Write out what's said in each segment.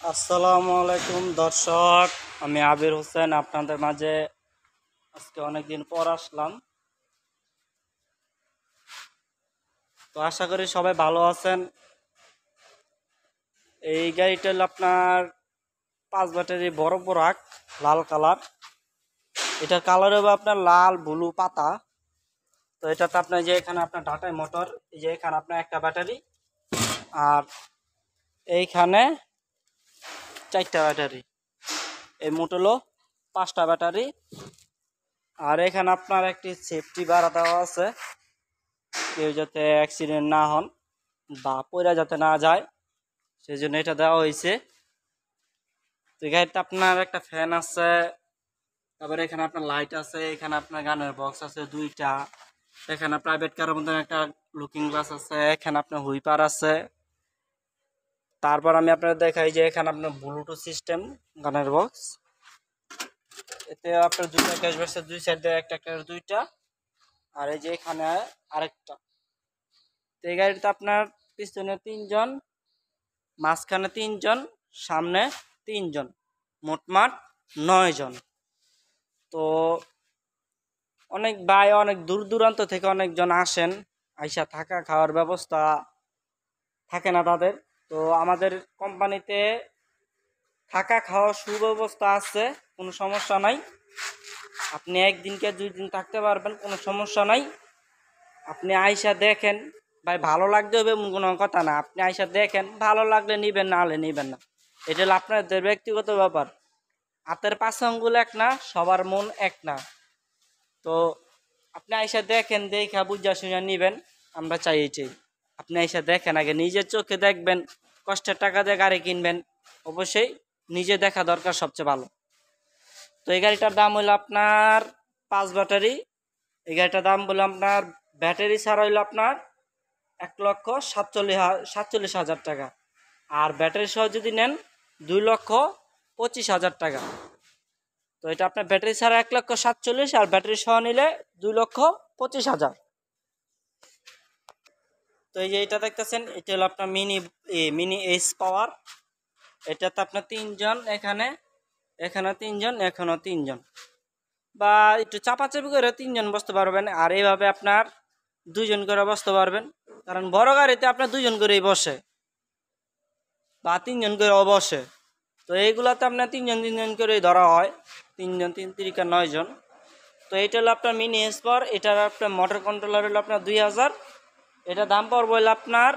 আসসালামু আলাইকুম দর্শক, আমি আবির হোসেন আপনাদের মাঝে আজকে অনেকদিন পর আসলাম। তো আশা করি সবাই ভালো আছেন। এই গাড়িটা হলো আপনার 5 ব্যাটারি বড় বরাক, লাল কালার। এটার কালার হবে আপনার লাল ব্লু পাতা। তো এটাতে আপনার যে এখানে আপনার ডাটাই মোটর, এই যে এখানে আপনার একটা ব্যাটারি, আর এইখানে 4টা ব্যাটারি। এই মোট হলো 5টা ব্যাটারি। আর এখানে আপনার একটি সেফটি বাড়া দেওয়া আছে, কেউ যাতে অ্যাক্সিডেন্ট না হন বা পয়রা যাতে না যায়, সেই জন্য এটা দেওয়া হয়েছে। তো এই গাড়িতে আপনার একটা ফ্যান আছে, তারপরে এখানে আপনার লাইট আছে, এখানে আপনার গানের বক্স আছে 2টা, এখানে প্রাইভেট কারের মধ্যে একটা লুকিং গ্লাস আছে, এখানে আপনার হুইপার আছে। তারপর আমি আপনার দেখাই যে এখানে আপনার ব্লুটুথ সিস্টেম গানের বক্স। এতে আপনার 2টা ক্যাশ বক্সের 2 সাইড দিয়ে একটা একটা 2টা, আর এই যে এখানে আরেকটা। তো এই গাড়িতে আপনার পিছনে 3জন, মাঝখানে 3জন, সামনে 3জন, মোটমাট 9জন। তো অনেক ভাই অনেক দূর দূরান্ত থেকে অনেকজন আসেন, আইসা থাকা খাওয়ার ব্যবস্থা থাকে না তাদের। তো আমাদের কোম্পানিতে থাকা খাওয়ার সুব্যবস্থা আছে, কোনো সমস্যা নাই। আপনি 1 দিনকে 2 দিন থাকতে পারবেন, কোনো সমস্যা নাই। আপনি আইসা দেখেন, ভাই ভালো লাগতে হবে এমন কোনো কথা না। আপনি আইসা দেখেন, ভালো লাগলে নিবেন, না হলে নিবেন না। এটা হলো আপনাদের ব্যক্তিগত ব্যাপার। হাতের 5 আঙ্গুল এক না, সবার মন এক না। তো আপনি আইসা দেখেন, দেখা বুঝা শুনে নিবেন, আমরা চাই এটাই। আপনি আইসা দেখেন, আগে নিজের চোখে দেখবেন। কষ্টের টাকা দিয়ে গাড়ি কিনবেন, অবশ্যই নিজে দেখা দরকার, সবচেয়ে ভালো। তো এই গাড়িটার দাম হলো আপনার 5 ব্যাটারি। এই গাড়িটার দাম বলে আপনার ব্যাটারি ছাড়া হইলো আপনার 1,47,000 টাকা। আর ব্যাটারি সহ যদি নেন 2,25,000 টাকা। তো এটা আপনার ব্যাটারি ছাড়া 1,47,000, আর ব্যাটারি সহ নিলে 2,25,000। তো এই যে এটা দেখতেছেন, এটা হলো আপনার মিনি এইচ পাওয়ার। এটাতে আপনার 3জন, এখানে 3জন, এখানেও 3জন, বা একটু চাপাচাপি করে 3জন বসতে পারবেন। আর এইভাবে আপনার 2জন করে বসতে পারবেন, কারণ বড় গাড়িতে আপনার 2জন করেই বসে বা 3জন করে বসে। তো এইগুলাতে আপনার 3জন করেই ধরা হয়, 3জন 3 × 9জন। তো এইটা হলো আপনার মিনি এসপার। এটার আপনার মোটর কন্ট্রোলার হলো আপনার 2,000। এটা দাম পড়বে হলো আপনার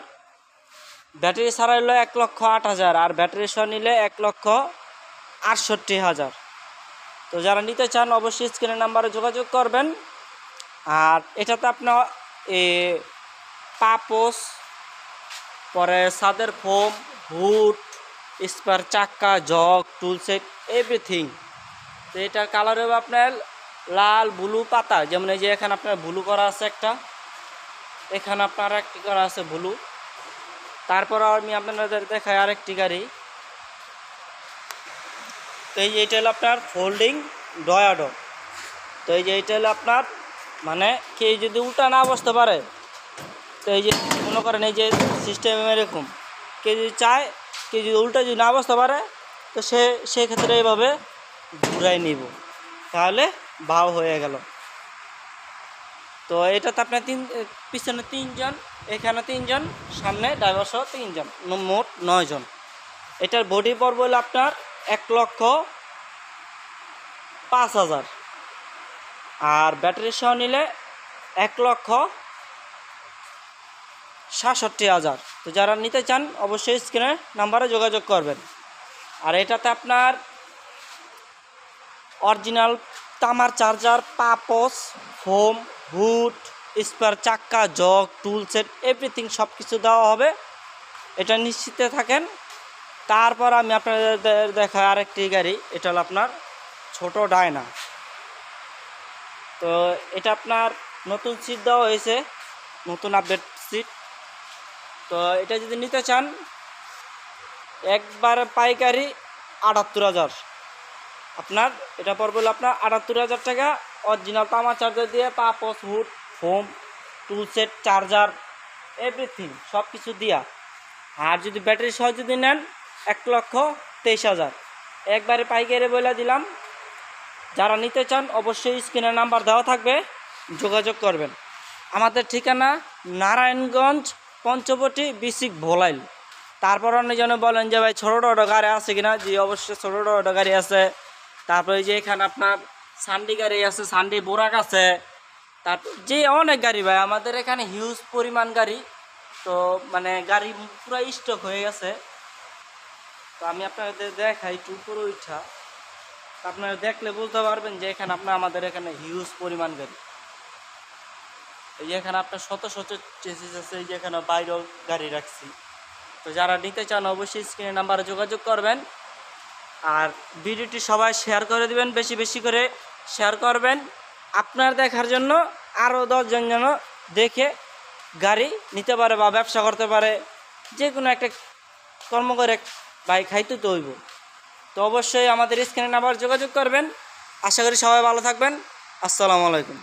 ব্যাটারি ছাড়া হলো 1,08,000, আর ব্যাটারি সহ নিলে 1,68,000। তো যারা নিতে চান অবশ্যই স্ক্রিনের নাম্বারে যোগাযোগ করবেন। আর এটাতে আপনার পাপোস, পরে ছাদের ফোম, হুড, স্পার চাক্কা, জগ, টুল সেট, এভরিথিং। তো এটার কালার হবে আপনার লাল ব্লু পাতা, যেমন এই যে এখানে আপনার ব্লু করা আছে একটা, এখানে আপনার একটি করা আছে ব্লু। তারপর আমি আপনাদের দেখাই আরেকটি গাড়ি। তো এই যে এটা হলো আপনার ফোল্ডিং ডয়াডো। তো এই যে এটা হলো আপনার, মানে কেউ যদি উল্টা না বসতে পারে, তো এই যে মনে করেন এই যে সিস্টেম এরকম, কেউ যদি চায়, কেউ যদি উল্টা যদি না বসতে পারে, তো সেক্ষেত্রে এইভাবে ঘুরাই নিব, তাহলে বাও হয়ে গেল। তো এটাতে আপনার পিছনে 3জন, এখানে 3জন, সামনে ড্রাইভার সহ 3জন, মোট 9জন। এটার বডি পড়বে হলো আপনার 1,05,000, আর ব্যাটারি সহ নিলে 1,67,000। তো যারা নিতে চান অবশ্যই স্ক্রিনের নাম্বারে যোগাযোগ করবেন। আর এটাতে আপনার অরিজিনাল তামার চার্জার, পাপোস, ফোম, হুড, স্পার চাক্কা, জগ, টুল সেট, এভরিথিং সব কিছু দেওয়া হবে, এটা নিশ্চিতে থাকেন। তারপর আমি আপনাদের দেখা আরেকটি গাড়ি, এটা হলো আপনার ছোট ডায়না। তো এটা আপনার নতুন সিট দেওয়া হয়েছে, নতুন আপডেট সিট। তো এটা যদি নিতে চান একবার পাইকারি 78,000, আপনার এটা পড়বে হলো আপনার 78,000 টাকা। অরিজিনাল তামা চার্জার দিয়ে, পাপোস, hood, foam, tool set, charger, everything সব কিছু দিয়া। আর যদি ব্যাটারি সহ যদি নেন 23,000 একবারে পাইকারি বলে দিলাম। যারা নিতে চান অবশ্যই স্ক্রিনের নাম্বার দেওয়া থাকবে, যোগাযোগ করবেন। আমাদের ঠিকানা নারায়ণগঞ্জ পঞ্চবটি বিসিক ভোলাইল। তারপর অনেকজন বলেন যে ভাই ছোটো ছোটো গাড়ি আছে কিনা, জি অবশ্যই ছোটো ছোটো গাড়ি আছে। তারপরে যে এখানে আপনার সান্ডি গাড়ি আছে, সান্ডি বোরাক আছে, তারপর যে অনেক গাড়ি ভাই আমাদের এখানে হিউজ পরিমাণ গাড়ি। তো মানে গাড়ি পুরো স্টক হয়ে গেছে। তো আমি আপনাদের দেখাই একটু উপরে উঠা, আপনারা দেখলে বুঝতে পারবেন যে এখানে আপনার আমাদের এখানে হিউজ পরিমাণ গাড়ি। এই যে এখানে আপনার শত শত চেসিস আছে, এই যে এখানে বাইরেও গাড়ি রাখছি। তো যারা নিতে চান অবশ্যই স্ক্রিনের নাম্বারে যোগাযোগ করবেন। আর ভিডিওটি সবাই শেয়ার করে দিবেন, বেশি বেশি করে শেয়ার করবেন। আপনার দেখার জন্য আরও 10 জন যেন দেখে গাড়ি নিতে পারে বা ব্যবসা করতে পারে, যে কোনো একটা কর্ম করে ভাই খাইতে তো হইব। তো অবশ্যই আমাদের স্ক্রিনের নাম্বার যোগাযোগ করবেন। আশা করি সবাই ভালো থাকবেন। আসসালামু আলাইকুম।